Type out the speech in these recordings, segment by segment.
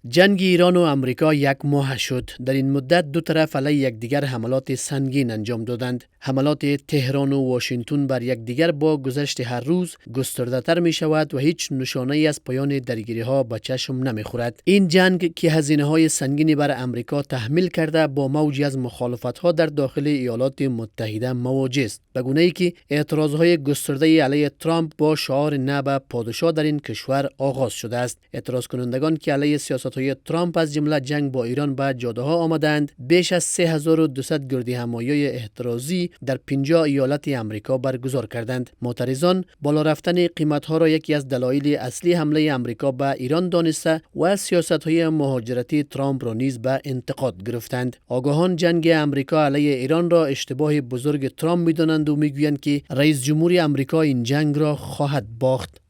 جنگ ایران و امریکا یک ماه شد. در این مدت دو طرف علیه یکدیگر حملات سنگین انجام دادند. حملات تهران و واشنگتن بر یکدیگر با گذشت هر روز گسترده‌تر می شود و هیچ نشانه ای از پایان درگیری ها به چشم نمی خورد. این جنگ که هزینه های سنگینی بر امریکا تحمیل کرده با موجی از مخالفت ها در داخل ایالات متحده مواجه است، به گونه‌ای که اعتراض های گسترده علیه ترامپ با شعار نه به پادشاه در این کشور آغاز شده است. اعتراض کنندگان که علیه سیاست های ترامپ از جمله جنگ با ایران به جاده ها آمدند، بیش از 3200 گردی همایی احترازی در 50 ایالت امریکا برگزار کردند. معترضان بالا رفتن قیمت ها را یکی از دلایل اصلی حمله امریکا به ایران دانسته و سیاست های مهاجرتی ترامپ را نیز به انتقاد گرفتند. آگاهان جنگ امریکا علیه ایران را اشتباه بزرگ ترامپ می‌دانند و میگویند که رئیس جمهور امریکا این جنگ را خواهد باخت.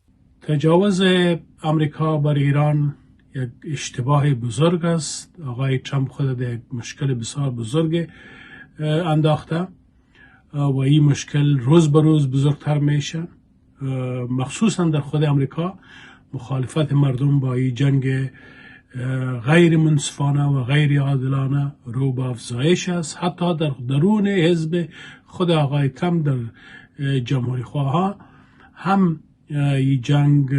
تجاوز امریکا بر ایران یک اشتباه بزرگ است. آقای ترامپ خود در یک مشکل بسیار بزرگ انداخته و این مشکل روز به روز بزرگتر میشه. مخصوصا در خود امریکا مخالفت مردم با این جنگ غیر منصفانه و غیر عادلانه رو به افزایش است. حتی در درون حزب خود آقای ترامپ در جمهوری خواه هم این جنگ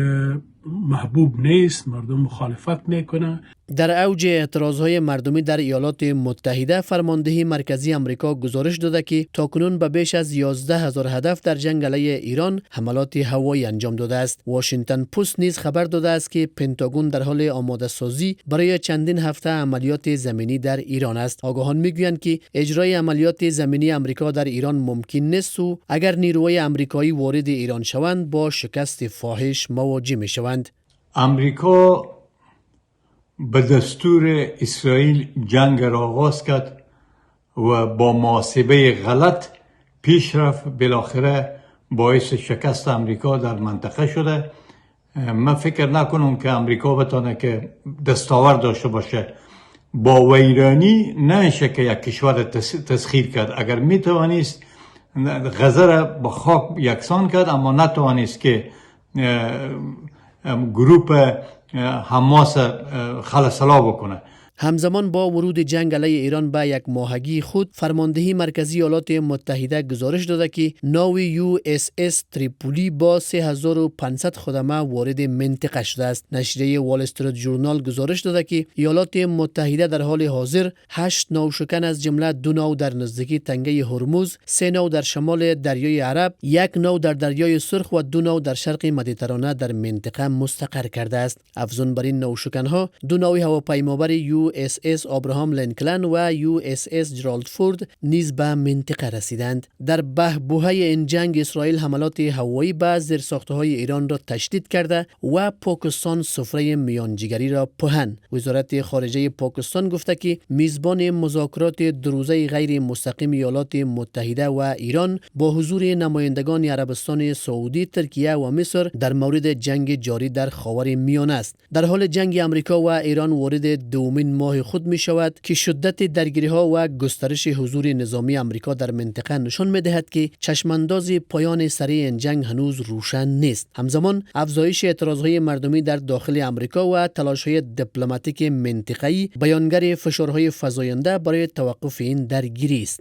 محبوب نیست، مردم مخالفت میکنه. در اوج اعتراضهای مردمی در ایالات متحده، فرماندهی مرکزی امریکا گزارش داده که تاکنون به بیش از 11,000 هدف در جنگ علیه ایران حملات هوایی انجام داده است. واشنگتن پست نیز خبر داده است که پنتاگون در حال آماده سازی برای چندین هفته عملیات زمینی در ایران است. آگاهان میگویند که اجرای عملیات زمینی امریکا در ایران ممکن نیست و اگر نیروهای امریکایی وارد ایران شوند با شکست فاحش مواجه میشوند. امریکا به دستور اسرائیل جنگ را آغاز کرد و با محاسبه غلط پیش رفت، بالاخره باعث شکست امریکا در منطقه شده. من فکر نکنم که امریکا بتونه که دستاورد داشته باشه. با ویرانی نشه که یک کشور تسخیر کرد. اگر میتوانست غزه را به خاک یکسان کرد، اما نتوانست که گروپ حماس خلسلا بکنه. همزمان با ورود جنگ علیه ایران به یک ماهگی خود، فرماندهی مرکزی ایالات متحده گزارش داده که ناو USS تریپولی با 3500 خدمه وارد منطقه شده است. نشریه وال استریت ژورنال گزارش داده که ایالات متحده در حال حاضر 8 ناوشکن از جمله 2 ناو در نزدیکی تنگه هرمز، 3 ناو در شمال دریای عرب، 1 ناو در دریای سرخ و 2 ناو در شرق مدیترانه در منطقه مستقر کرده است. افزون بر این ناوشکن‌ها 2 ناو هواپیمابر USS آبراهام لینکلن و USS جرالد فورد نیز به منطقه رسیدند. در بحبوحه این جنگ، اسرائیل حملات هوایی به زیرساخت‌های ایران را تشدید کرده و پاکستان سفره میانجیگری را پهن. وزارت خارجه پاکستان گفته که میزبان مذاکرات دو روزه غیر مستقیم ایالات متحده و ایران با حضور نمایندگان عربستان سعودی، ترکیه و مصر در مورد جنگ جاری در خاورمیانه است. در حال جنگ امریکا و ایران وارد دومین ماه خود می شود که شدت درگیری ها و گسترش حضور نظامی امریکا در منطقه نشان می دهد که چشمانداز پایان سریع این جنگ هنوز روشن نیست. همزمان افزایش اعتراض های مردمی در داخل امریکا و تلاش های دیپلماتیک منطقه‌ای بیانگر فشارهای فزاینده برای توقف این درگیری است.